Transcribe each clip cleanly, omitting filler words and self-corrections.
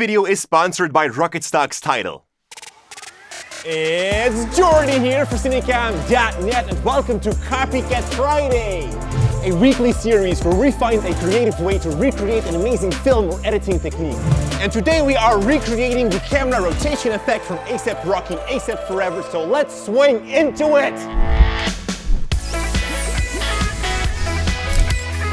video is sponsored by Rocketstock's title. It's Jordy here for Cinecom.net and welcome to Copycat Friday, a weekly series where we find a creative way to recreate an amazing film or editing technique. And today we are recreating the camera rotation effect from A$AP Rocky, A$AP Forever, so let's swing into it!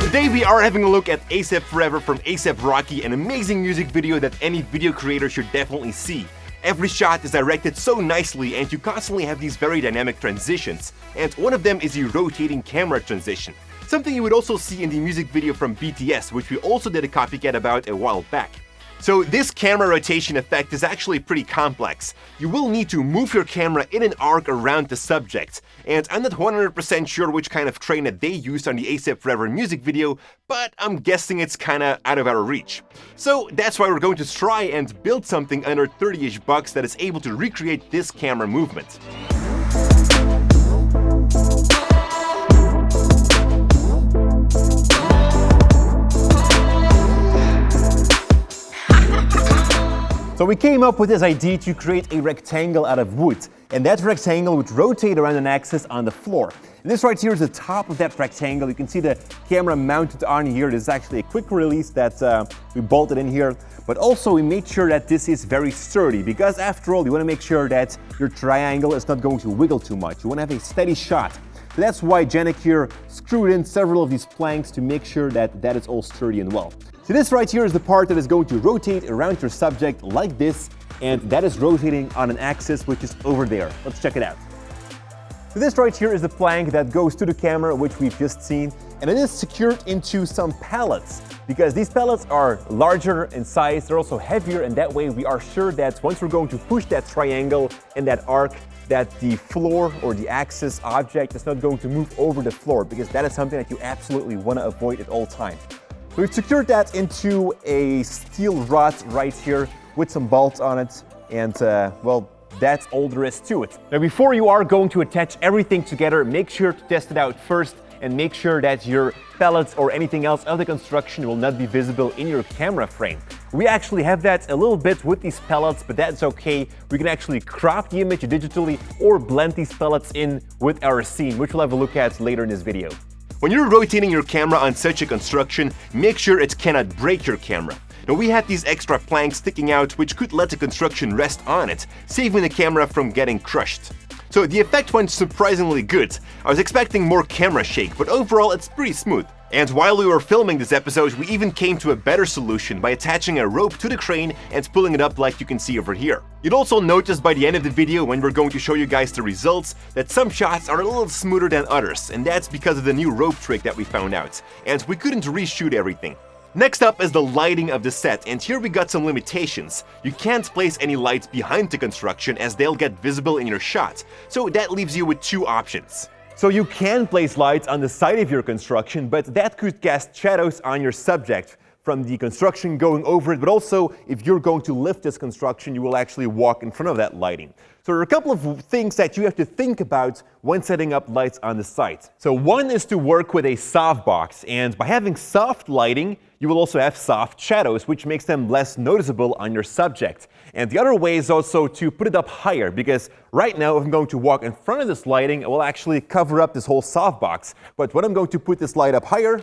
Today we are having a look at A$AP Forever from A$AP Rocky, an amazing music video that any video creator should definitely see. Every shot is directed so nicely and you constantly have these very dynamic transitions, and one of them is the rotating camera transition. Something you would also see in the music video from BTS, which we also did a copycat about a while back. So this camera rotation effect is actually pretty complex. You will need to move your camera in an arc around the subject, and I'm not 100% sure which kind of train that they used on the A$AP Forever music video, but I'm guessing it's kinda out of our reach. So that's why we're going to try and build something under 30-ish bucks that is able to recreate this camera movement. So we came up with this idea to create a rectangle out of wood, and that rectangle would rotate around an axis on the floor. And this right here is the top of that rectangle. You can see the camera mounted on here. This is actually a quick release that we bolted in here, but also we made sure that this is very sturdy, because after all, you want to make sure that your triangle is not going to wiggle too much. You want to have a steady shot. So that's why Janik here screwed in several of these planks to make sure that that is all sturdy and well. So this right here is the part that is going to rotate around your subject like this, and that is rotating on an axis which is over there. Let's check it out. So this right here is the plank that goes to the camera, which we've just seen, and it is secured into some pallets, because these pallets are larger in size, they're also heavier, and that way we are sure that once we're going to push that triangle in that arc, that the floor or the axis object is not going to move over the floor, because that is something that you absolutely want to avoid at all times. We've secured that into a steel rod right here with some bolts on it, and well, that's all there is to it. Now, before you are going to attach everything together, make sure to test it out first and make sure that your pellets or anything else of the construction will not be visible in your camera frame. We actually have that a little bit with these pellets, but that's okay. We can actually crop the image digitally or blend these pellets in with our scene, which we'll have a look at later in this video. When you're rotating your camera on such a construction, make sure it cannot break your camera. Now, we had these extra planks sticking out which could let the construction rest on it, saving the camera from getting crushed. So the effect went surprisingly good. I was expecting more camera shake, but overall it's pretty smooth. And while we were filming this episode, we even came to a better solution by attaching a rope to the crane and pulling it up like you can see over here. You'd also notice by the end of the video, when we're going to show you guys the results, that some shots are a little smoother than others, and that's because of the new rope trick that we found out, and we couldn't reshoot everything. Next up is the lighting of the set, and here we got some limitations. You can't place any lights behind the construction as they'll get visible in your shot, so that leaves you with two options. So you can place lights on the side of your construction, but that could cast shadows on your subject from the construction going over it, but also if you're going to lift this construction, you will actually walk in front of that lighting. So there are a couple of things that you have to think about when setting up lights on the site. So one is to work with a softbox, and by having soft lighting, you will also have soft shadows, which makes them less noticeable on your subject. And the other way is also to put it up higher, because right now if I'm going to walk in front of this lighting, it will actually cover up this whole softbox. But when I'm going to put this light up higher,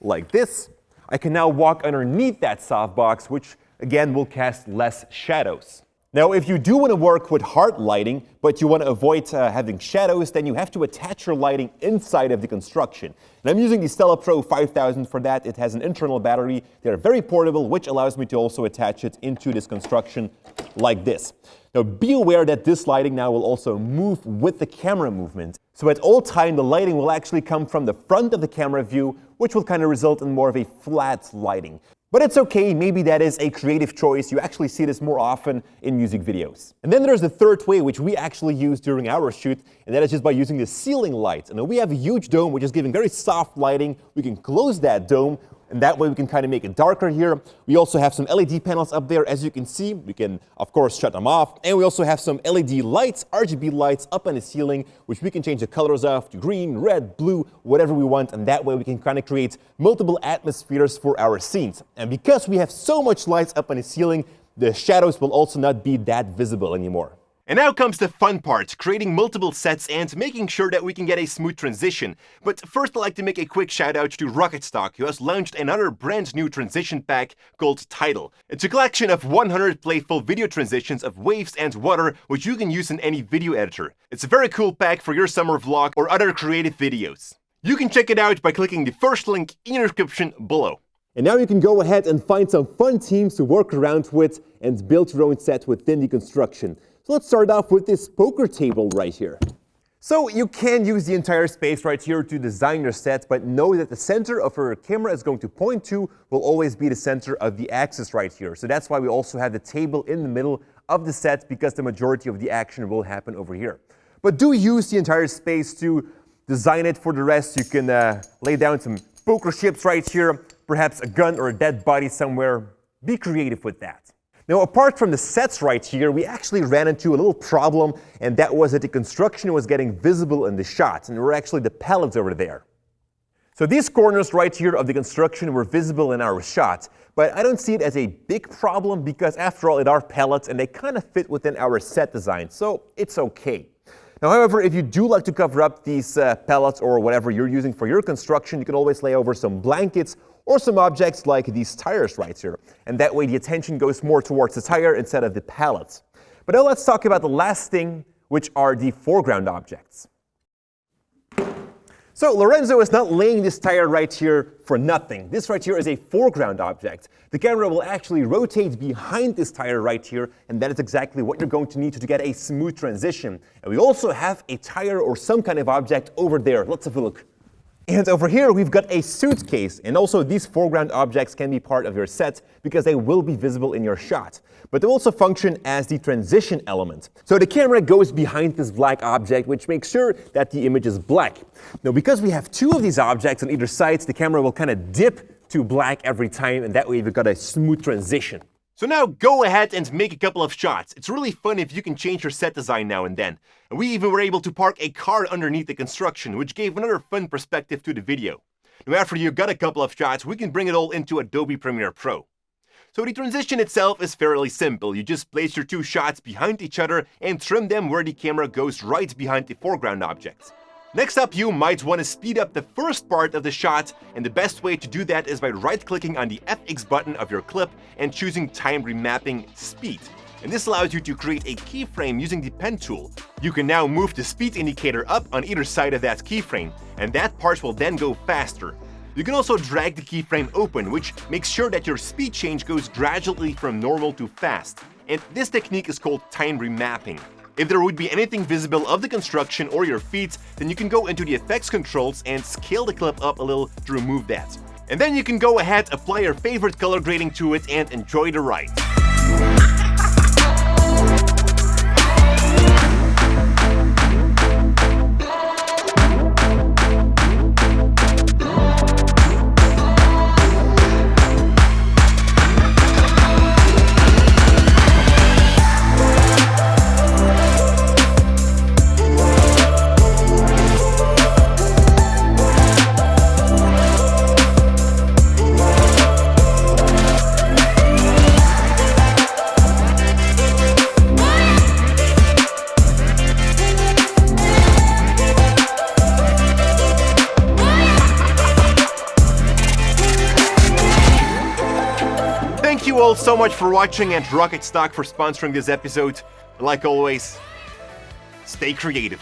like this, I can now walk underneath that softbox, which again will cast less shadows. Now, if you do want to work with hard lighting, but you want to avoid having shadows, then you have to attach your lighting inside of the construction. And I'm using the Stella Pro 5000 for that. It has an internal battery. They're very portable, which allows me to also attach it into this construction like this. Now, be aware that this lighting now will also move with the camera movement. So at all time, the lighting will actually come from the front of the camera view, which will kind of result in more of a flat lighting. But it's okay, maybe that is a creative choice. You actually see this more often in music videos. And then there's the third way, which we actually use during our shoot, and that is just by using the ceiling lights. And we have a huge dome, which is giving very soft lighting. We can close that dome, and that way we can kind of make it darker here. We also have some LED panels up there, as you can see. We can, of course, shut them off. And we also have some LED lights, RGB lights up on the ceiling, which we can change the colors of to green, red, blue, whatever we want. And that way we can kind of create multiple atmospheres for our scenes. And because we have so much lights up on the ceiling, the shadows will also not be that visible anymore. And now comes the fun part, creating multiple sets and making sure that we can get a smooth transition. But first I'd like to make a quick shout out to Rocketstock, who has launched another brand new transition pack called Tidal. It's a collection of 100 playful video transitions of waves and water, which you can use in any video editor. It's a very cool pack for your summer vlog or other creative videos. You can check it out by clicking the first link in the description below. And now you can go ahead and find some fun teams to work around with and build your own set within the construction. So let's start off with this poker table right here. So you can use the entire space right here to design your set, but know that the center of where your camera is going to point to will always be the center of the axis right here. So that's why we also have the table in the middle of the set, because the majority of the action will happen over here. But do use the entire space to design it. For the rest, you can lay down some poker chips right here, perhaps a gun or a dead body somewhere. Be creative with that. Now, apart from the sets right here, we actually ran into a little problem, and that was that the construction was getting visible in the shots, and there were actually the pallets over there. So these corners right here of the construction were visible in our shot, but I don't see it as a big problem because after all, it are pallets and they kind of fit within our set design, so it's okay. Now, however, if you do like to cover up these pallets or whatever you're using for your construction, you can always lay over some blankets or some objects like these tires right here. And that way the attention goes more towards the tire instead of the pallets. But now let's talk about the last thing, which are the foreground objects. So Lorenzo is not laying this tire right here for nothing. This right here is a foreground object. The camera will actually rotate behind this tire right here, and that is exactly what you're going to need to get a smooth transition. And we also have a tire or some kind of object over there. Let's have a look. And over here we've got a suitcase, and also these foreground objects can be part of your set because they will be visible in your shot. But they also function as the transition element. So the camera goes behind this black object, which makes sure that the image is black. Now, because we have two of these objects on either side, the camera will kind of dip to black every time, and that way we've got a smooth transition. So now go ahead and make a couple of shots. It's really fun if you can change your set design now and then. And we even were able to park a car underneath the construction, which gave another fun perspective to the video. Now after you got a couple of shots, we can bring it all into Adobe Premiere Pro. So the transition itself is fairly simple. You just place your two shots behind each other and trim them where the camera goes right behind the foreground object. Next up, you might want to speed up the first part of the shot, and the best way to do that is by right-clicking on the FX button of your clip and choosing Time Remapping Speed. And this allows you to create a keyframe using the pen tool. You can now move the speed indicator up on either side of that keyframe, and that part will then go faster. You can also drag the keyframe open, which makes sure that your speed change goes gradually from normal to fast. And this technique is called time remapping. If there would be anything visible of the construction or your feet, then you can go into the effects controls and scale the clip up a little to remove that. And then you can go ahead, apply your favorite color grading to it, and enjoy the ride. Thank you all so much for watching, and Rocketstock for sponsoring this episode. Like always, stay creative.